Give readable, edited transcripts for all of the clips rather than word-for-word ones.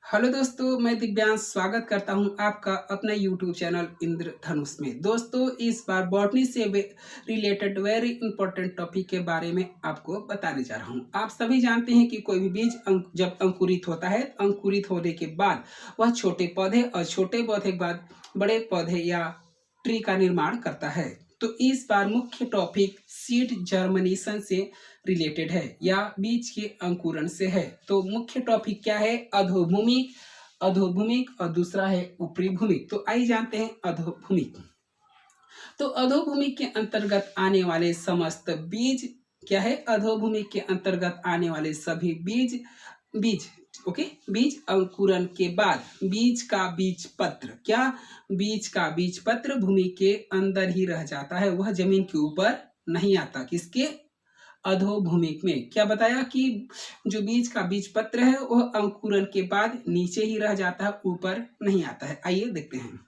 Hello दोस्तों, मैं दिव्यांश स्वागत करता हूं आपका अपना यूट्यूब चैनल इंद्रधनुष में। दोस्तों, इस बार बॉटनी से रिलेटेड वेरी इंपॉर्टेंट टॉपिक के बारे में आपको बताने जा रहा हूं। आप सभी जानते हैं कि कोई भी बीज जब अंकुरित होता है, अंकुरित होने के बाद वह छोटे पौधे और छोटे पौधे के बाद बड़े पौधे या ट्री का निर्माण करता है। तो इस बार मुख्य टॉपिक सीड जर्मिनेशन से रिलेटेड है या बीज के अंकुरण से है। तो मुख्य टॉपिक क्या है? अधोभूमिक, अधोभूमिक और दूसरा है ऊपरी भूमिक। तो आइए जानते हैं अधोभूमिक। तो अधोभूमिक के अंतर्गत आने वाले समस्त बीज क्या है? अधोभूमिक के अंतर्गत आने वाले सभी बीज बीज ओके बीज अंकुरण के बाद बीज का बीज पत्र क्या? बीज का बीज पत्र भूमि के अंदर ही रह जाता है, वह जमीन के ऊपर नहीं आता। किसके? अधोभूमिक में। क्या बताया कि जो बीज का बीज पत्र है वह अंकुरण के बाद नीचे ही रह जाता है, ऊपर नहीं आता है। आइए देखते हैं।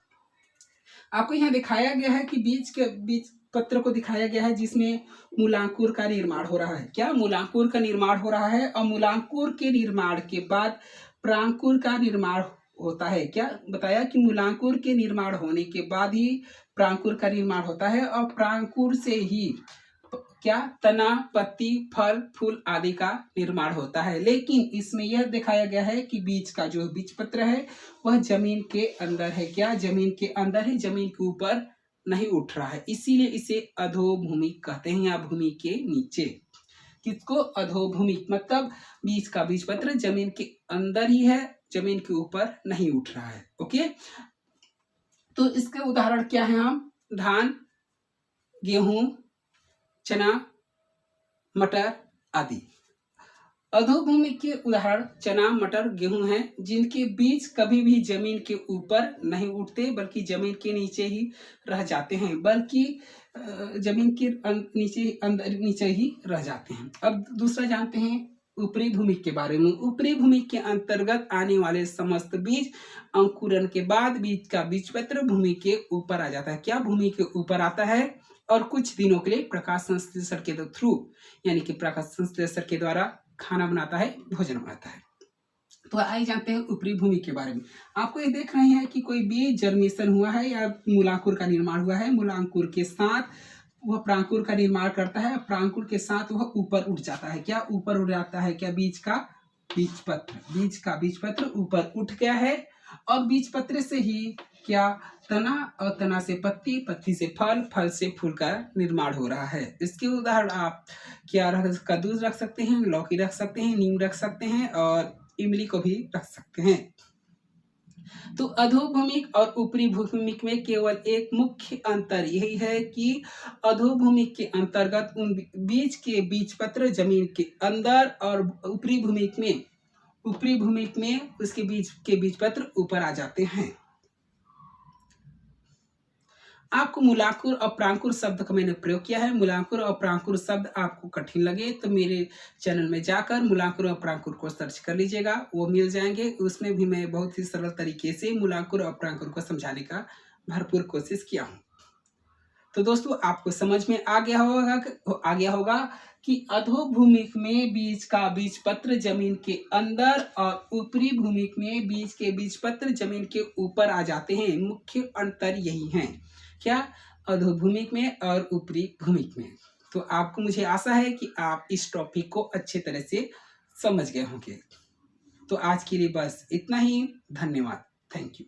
आपको यहाँ दिखाया गया है कि बीज के बीज पत्र को दिखाया गया है जिसमें मूलांकुर का निर्माण हो रहा है। क्या? मूलांकुर का निर्माण हो रहा है और मूलांकुर के निर्माण के बाद प्रांकुर का निर्माण होता है। क्या बताया कि मूलांकुर के निर्माण होने के बाद ही प्रांकुर का निर्माण होता है और प्रांकुर से ही क्या तना, पत्ती, फल, फूल आदि का निर्माण होता है। लेकिन इसमें यह दिखाया गया है कि बीज का जो बीज पत्र है वह जमीन के अंदर है। क्या? जमीन के अंदर है, जमीन के ऊपर नहीं उठ रहा है, इसीलिए इसे अधोभूमिक कहते हैं या भूमि के नीचे। किसको? अधोभूमिक। मतलब बीज का बीज पत्र जमीन के अंदर ही है, जमीन के ऊपर नहीं उठ रहा है। ओके, तो इसके उदाहरण क्या है? हम धान, गेहूं, चना, मटर आदि। अधोभूमिक के उदाहरण चना, मटर, गेहूं हैं, जिनके बीज कभी भी जमीन के ऊपर नहीं उठते बल्कि जमीन के नीचे ही रह जाते हैं, बल्कि जमीन के नीचे ही रह जाते हैं। अब दूसरा जानते हैं ऊपरी भूमिक के बारे में। ऊपरी भूमिक के अंतर्गत आने वाले समस्त बीज अंकुरण के बाद बीज का बीज पत्र भूमि के ऊपर आ जाता है। क्या? भूमि के ऊपर आता है और कुछ दिनों के लिए प्रकाश संश्लेषण के थ्रू यानी कि प्रकाश संश्लेषण के द्वारा खाना बनाता है, भोजन बनाता है। तो आइए जानते हैं ऊपरी भूमि के बारे में। आपको ये देख रहे हैं कि कोई बीज जर्मिनेशन हुआ है या मूलांकुर का निर्माण हुआ है। मूलांकुर के साथ वह प्रांकुर का निर्माण करता है, प्रांकुर के साथ वह ऊपर उठ जाता है। क्या? ऊपर उठ जाता है। क्या? बीज का बीज पत्र, बीज का बीज पत्र ऊपर उठ गया है और बीज पत्र से ही क्या तना और तना से पत्ती, पत्ती से फल, फल से फूल का निर्माण हो रहा है। इसके उदाहरण आप क्या कद्दू रख सकते हैं, लौकी रख सकते हैं, नीम रख सकते हैं और इमली को भी रख सकते हैं। तो अधोभूमिक और ऊपरी भूमिक में केवल एक मुख्य अंतर यही है कि अधोभूमिक के अंतर्गत उन बीज के बीज पत्र जमीन के अंदर और ऊपरी भूमिक में उसके बीज के बीज पत्र ऊपर आ जाते हैं। आपको मूलांकुर और प्रांकुर शब्द का मैंने प्रयोग किया है। मूलांकुर और प्रांकुर शब्द आपको कठिन लगे तो मेरे चैनल में जाकर मूलांकुर और प्रांकुर को सर्च कर लीजिएगा, वो मिल जाएंगे। उसमें भी मैं बहुत ही सरल तरीके से मूलांकुर और प्रांकुर को समझाने का भरपूर कोशिश किया हूँ। तो दोस्तों, आपको समझ में आ गया होगा कि अधोभूमिक में बीज का बीज पत्र जमीन के अंदर और ऊपरी भूमिक में बीज के बीज पत्र जमीन के ऊपर आ जाते हैं। मुख्य अंतर यही है। क्या? अधोभूमिक में और ऊपरी भूमिक में। तो आपको मुझे आशा है कि आप इस टॉपिक को अच्छे तरह से समझ गए होंगे। तो आज के लिए बस इतना ही। धन्यवाद। Thank you.